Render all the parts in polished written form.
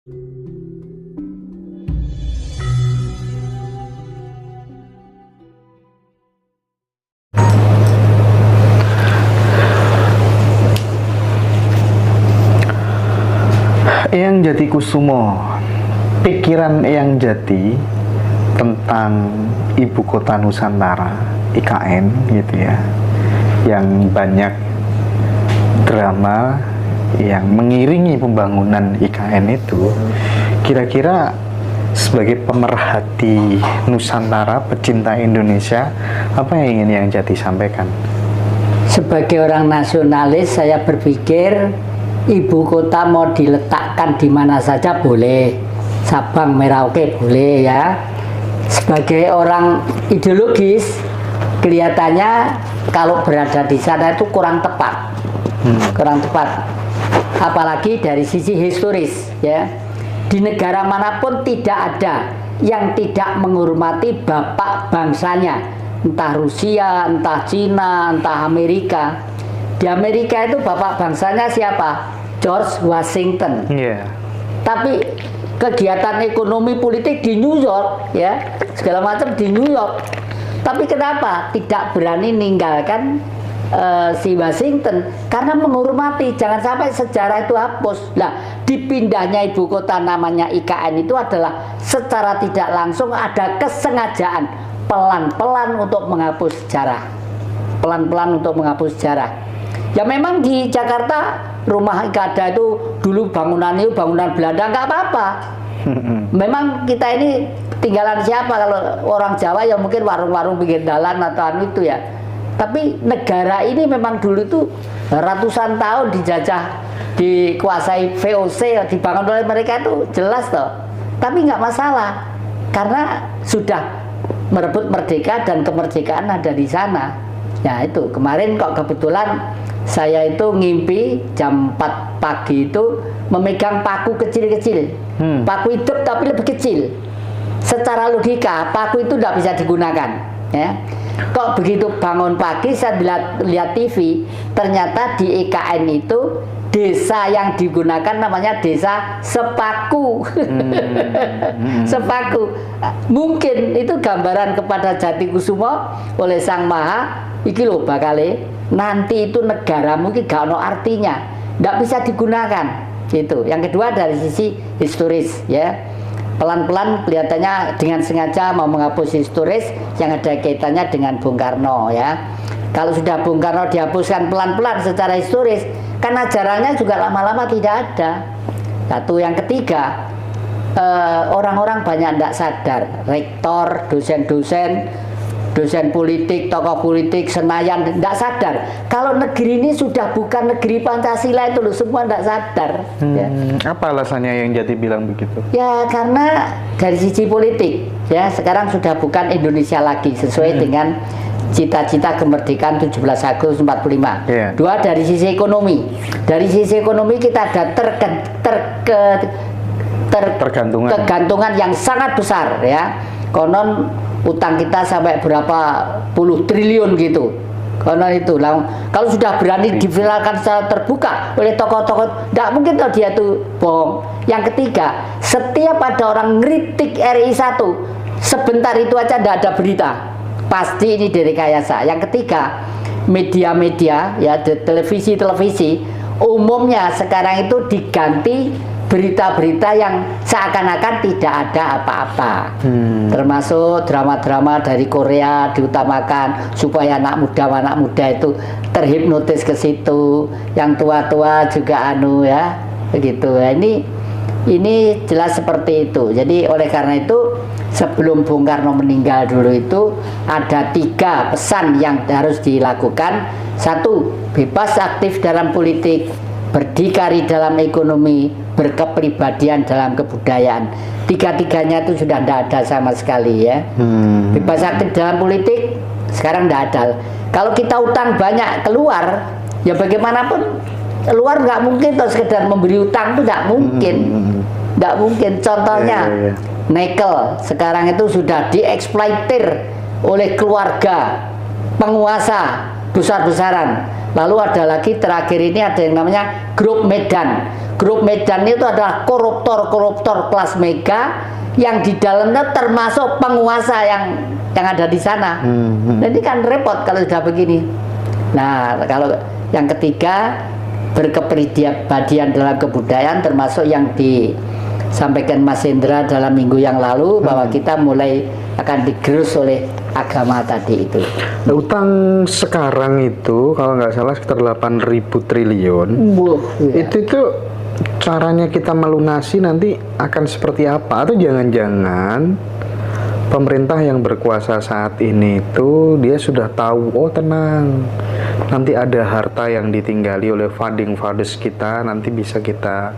Eyang Jatikusumo, pikiran Eyang Jati tentang Ibu Kota Nusantara, IKN gitu ya, yang banyak drama yang mengiringi pembangunan IKN itu, kira-kira sebagai pemerhati Nusantara, pecinta Indonesia, apa yang ingin Eyang Jati sampaikan? Sebagai orang nasionalis, saya berpikir ibu kota mau diletakkan di mana saja boleh, Sabang, Merauke boleh ya. Sebagai orang ideologis, kelihatannya kalau berada di sana itu kurang tepat, kurang tepat. Apalagi dari sisi historis ya. Di negara manapun tidak ada yang tidak menghormati bapak bangsanya, entah Rusia, entah Cina, entah Amerika. Di Amerika itu bapak bangsanya siapa? George Washington. Tapi kegiatan ekonomi politik di New York ya, segala macam di New York. Tapi kenapa tidak berani meninggalkan si Washington? Karena menghormati, jangan sampai sejarah itu hapus. Nah, dipindahnya ibu kota namanya IKN itu adalah secara tidak langsung ada kesengajaan pelan-pelan untuk menghapus sejarah. Pelan-pelan untuk menghapus sejarah. Ya memang di Jakarta rumah Ikada itu dulu bangunan itu bangunan Belanda, nggak apa-apa. Memang kita ini tinggalan siapa? Kalau orang Jawa ya mungkin warung-warung pinggir jalan atau anu itu ya. Tapi negara ini memang dulu itu ratusan tahun dijajah, dikuasai VOC, dibangun oleh mereka itu jelas toh. Tapi nggak masalah karena sudah merebut merdeka dan kemerdekaan ada di sana. Ya itu kemarin kok kebetulan saya itu ngimpi jam 4 pagi itu memegang paku kecil-kecil, paku hidup tapi lebih kecil. Secara logika paku itu tidak bisa digunakan ya. Kok begitu bangun pagi saya lihat TV, ternyata di IKN itu desa yang digunakan namanya desa Sepaku. Sepaku. Mungkin itu gambaran kepada Jatikusumo oleh Sang Maha, iki lho bakale nanti itu negara mungkin gak ada artinya, tidak bisa digunakan gitu. Yang kedua dari sisi historis ya, pelan-pelan kelihatannya dengan sengaja mau menghapus historis yang ada kaitannya dengan Bung Karno ya. Kalau sudah Bung Karno dihapuskan pelan-pelan secara historis, kan ajarannya juga lama-lama tidak ada. Satu. Yang ketiga, orang-orang banyak tidak sadar, rektor, dosen-dosen, dosen politik, tokoh politik, Senayan tidak sadar kalau negeri ini sudah bukan negeri Pancasila itu loh, semua tidak sadar. Ya. Apa alasannya yang Jati bilang begitu? Ya karena dari sisi politik ya sekarang sudah bukan Indonesia lagi sesuai dengan cita-cita kemerdekaan 17 Agustus 45. Dua, dari sisi ekonomi. Dari sisi ekonomi kita ada tergantungan yang sangat besar ya. Konon utang kita sampai berapa puluh triliun gitu. Karena itu, kalau sudah berani diviralkan secara terbuka oleh tokoh-tokoh, tidak mungkin kalau dia itu bohong. Yang ketiga, setiap ada orang ngeritik RI 1, sebentar itu aja tidak ada berita, pasti ini direkayasa. Yang ketiga, media-media ya, televisi umumnya sekarang itu diganti berita-berita yang seakan-akan tidak ada apa-apa, termasuk drama-drama dari Korea diutamakan supaya anak muda itu terhipnotis ke situ, yang tua-tua juga anu ya begitu. Ini jelas seperti itu. Jadi oleh karena itu sebelum Bung Karno meninggal dulu itu ada 3 pesan yang harus dilakukan. 1, bebas aktif dalam politik, berdikari dalam ekonomi, berkepribadian dalam kebudayaan. 3-tiganya itu sudah tidak ada sama sekali ya. Bebas aktif dalam politik sekarang tidak ada. Kalau kita utang banyak keluar, ya bagaimanapun keluar nggak mungkin toh sekedar memberi utang itu nggak mungkin. Nggak mungkin. Contohnya nikel sekarang itu sudah dieksploitir oleh keluarga penguasa besar-besaran. Lalu ada lagi terakhir ini ada yang namanya Grup Medan. Grup Medan itu adalah koruptor-koruptor kelas mega yang di dalamnya termasuk penguasa yang ada di sana. Jadi kan repot kalau sudah begini. Nah, kalau yang ketiga, berkepribadian dalam kebudayaan, termasuk yang disampaikan Mas Hendra dalam minggu yang lalu, bahwa kita mulai akan digerus oleh agama tadi itu. Utang sekarang itu kalau nggak salah sekitar 8.000 triliun. Iya. Itu caranya kita melunasi nanti akan seperti apa? Atau jangan-jangan pemerintah yang berkuasa saat ini itu dia sudah tahu, oh tenang, nanti ada harta yang ditinggali oleh founding fathers kita, nanti bisa kita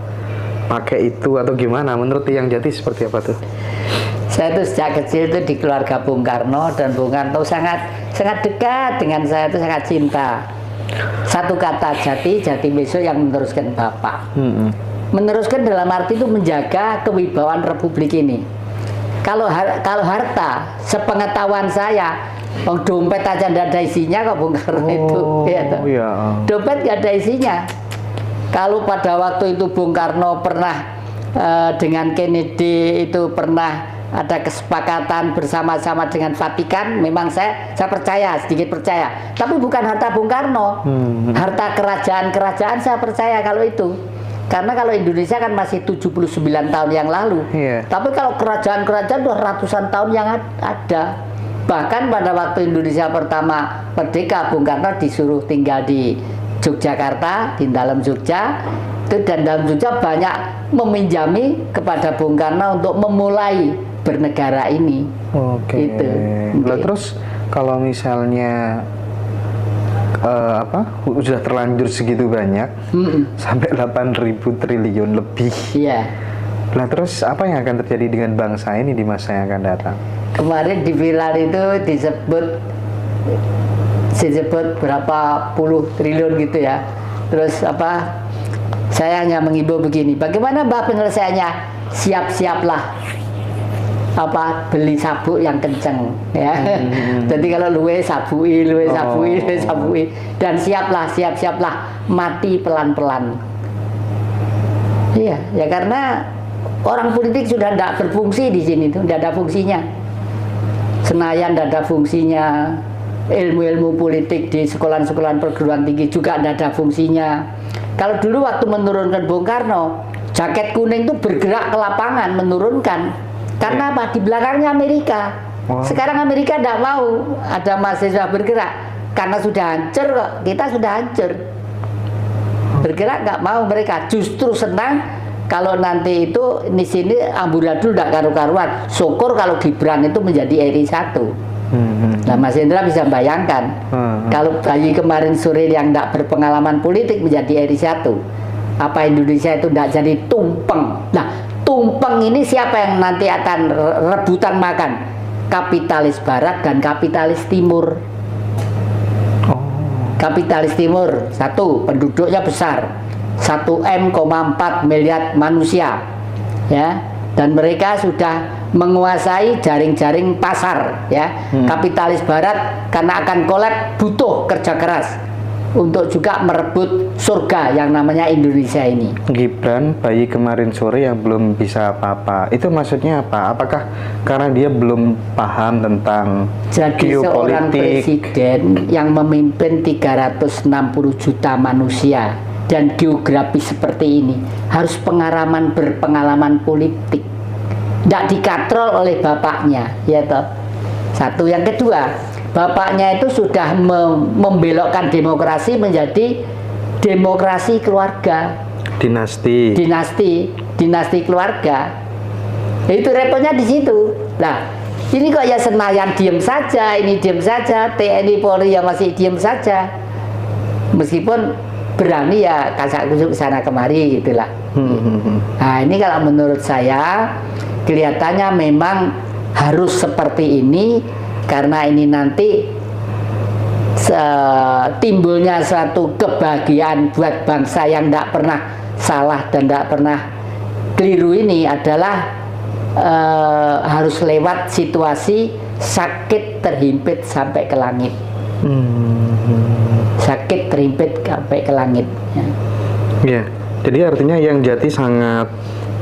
pakai itu, atau gimana? Menurut Yang Jati seperti apa tuh? Saya itu sejak kecil itu di keluarga Bung Karno, dan Bung Karno sangat dekat dengan saya, itu sangat cinta. Satu kata Jati besok yang meneruskan Bapak. Meneruskan dalam arti itu menjaga kewibawaan Republik ini. Kalau harta, sepengetahuan saya, dompet aja tidak ada isinya kok Bung Karno itu. Iya. Dompet nggak ada isinya. Kalau pada waktu itu Bung Karno pernah dengan Kennedy itu pernah ada kesepakatan bersama-sama dengan Vatikan, memang saya percaya, sedikit percaya. Tapi bukan harta Bung Karno, harta kerajaan-kerajaan saya percaya kalau itu. Karena kalau Indonesia kan masih 79 tahun yang lalu. Tapi kalau kerajaan-kerajaan udah ratusan tahun yang ada. Bahkan pada waktu Indonesia pertama merdeka, Bung Karno disuruh tinggal di Yogyakarta, di dalam Jogja. Dan dalam Jogja banyak meminjami kepada Bung Karno untuk memulai bernegara ini. Oke. Gitu. Nah, terus kalau misalnya sudah terlanjur segitu banyak, sampai 8.000 triliun lebih. Iya. Nah, terus apa yang akan terjadi dengan bangsa ini di masa yang akan datang? Kemarin di viral itu disebut berapa puluh triliun gitu ya. Terus saya hanya mengimbau begini, bagaimana Mbak penyelesaiannya? Siap-siaplah beli sabuk yang kenceng ya. Jadi kalau luwe sabui, dan siaplah mati pelan-pelan. Iya, ya karena orang politik sudah tidak berfungsi di sini tuh, tidak ada fungsinya. Senayan tidak ada fungsinya, ilmu-ilmu politik di sekolah-sekolah perguruan tinggi juga tidak ada fungsinya. Kalau dulu waktu menurunkan Bung Karno, jaket kuning itu bergerak ke lapangan menurunkan. Karena apa? Di belakangnya Amerika. Sekarang Amerika tidak mau ada mahasiswa bergerak. Karena sudah hancur kok, kita sudah hancur. Bergerak nggak mau mereka. Justru senang kalau nanti itu di sini amburadul tidak karu-karuan. Syukur kalau Gibran itu menjadi RI 1. Nah, Mas Indra bisa bayangkan kalau bayi kemarin sore yang tidak berpengalaman politik menjadi RI 1, apa Indonesia itu tidak jadi tumpeng. Nah, tumpeng ini siapa yang nanti akan rebutan makan? Kapitalis Barat dan kapitalis Timur. Kapitalis Timur, satu, penduduknya besar, 1,4 miliar manusia, ya, dan mereka sudah menguasai jaring-jaring pasar, ya. Kapitalis Barat karena akan kolab butuh kerja keras untuk juga merebut surga yang namanya Indonesia ini. Gibran bayi kemarin sore yang belum bisa apa-apa, itu maksudnya apa? Apakah karena dia belum paham tentang Jadi seorang geopolitik? presiden yang memimpin 360 juta manusia dan geografi seperti ini harus berpengalaman politik, tidak dikatrol oleh bapaknya, ya toh. Satu. Yang kedua, bapaknya itu sudah membelokkan demokrasi menjadi demokrasi keluarga, dinasti keluarga. Itu repotnya di situ. Nah, ini kok ya Senayan diem saja, ini diem saja, TNI Polri yang masih diem saja, meskipun berani ya kasak-kusuk sana kemari gitulah. Nah, ini kalau menurut saya kelihatannya memang harus seperti ini. Karena ini nanti timbulnya suatu kebahagiaan buat bangsa yang tidak pernah salah dan tidak pernah keliru ini adalah harus lewat situasi sakit terhimpit sampai ke langit. Sakit terhimpit sampai ke langit. Ya, Jadi artinya yang Jati sangat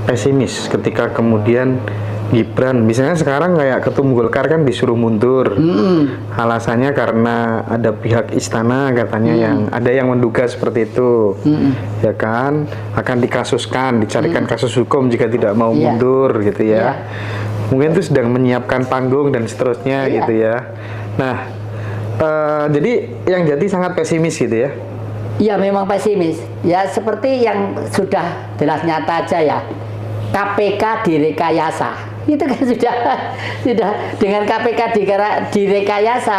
pesimis ketika kemudian Gibran, misalnya sekarang kayak Ketum Golkar kan disuruh mundur, alasannya karena ada pihak istana katanya yang ada yang menduga seperti itu, ya kan, akan dikasuskan, dicarikan kasus hukum jika tidak mau mundur gitu ya. Mungkin itu sedang menyiapkan panggung dan seterusnya gitu ya. Nah, jadi yang Jati sangat pesimis gitu ya. Iya memang pesimis. Ya seperti yang sudah jelas nyata aja ya. KPK direkayasa. Itu kan sudah dengan KPK direkayasa.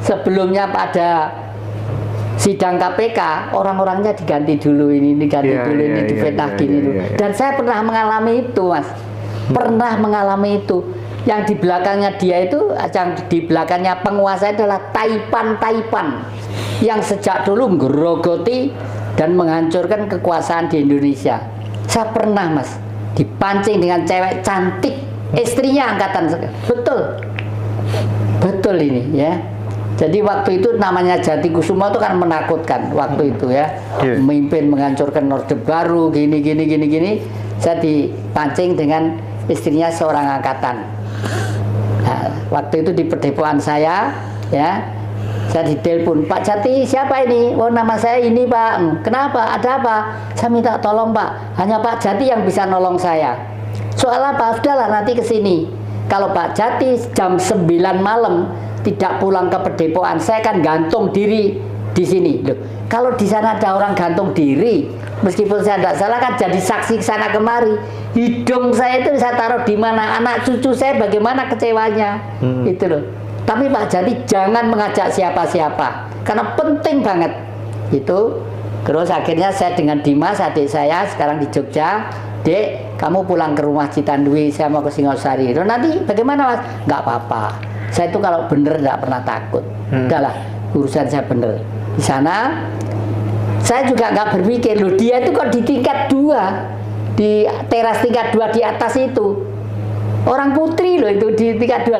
Sebelumnya pada sidang KPK orang-orangnya diganti dulu ini difitnah gini. Dan saya pernah mengalami itu, Mas. Pernah mengalami itu. Yang di belakangnya dia itu, yang di belakangnya penguasa adalah Taipan yang sejak dulu menggerogoti dan menghancurkan kekuasaan di Indonesia. Saya pernah, Mas, dipancing dengan cewek cantik, istrinya angkatan betul ini ya. Jadi waktu itu namanya Jati Kusuma itu kan menakutkan waktu itu ya. Memimpin menghancurkan Orde Baru gini. Saya dipancing dengan istrinya seorang angkatan. Nah, waktu itu di perdepoan saya ya, saya ditelepon, Pak Jati siapa ini? Oh nama saya ini Pak. Kenapa? Ada apa? Saya minta tolong Pak. Hanya Pak Jati yang bisa nolong saya. Soal apa? Sudahlah nanti ke sini. Kalau Pak Jati jam 9 malam tidak pulang ke perdepoan, saya akan gantung diri di sini. Loh, kalau di sana ada orang gantung diri, meskipun saya tidak salah kan jadi saksi sana kemari. Hidung saya itu saya taruh di mana, anak cucu saya bagaimana kecewanya. Itu loh. Tapi Pak Jati jangan mengajak siapa-siapa karena penting banget itu. Terus akhirnya saya dengan Dimas adik saya sekarang di Jogja, Dek kamu pulang ke rumah Citandui, saya mau ke Singosari. Terus nanti bagaimana Mas? Nggak apa-apa, saya itu kalau bener nggak pernah takut. Udahlah urusan saya bener. Di sana saya juga nggak berpikir loh dia itu kok di tingkat 2, di teras tingkat 2 di atas itu orang putri loh itu di tingkat 2.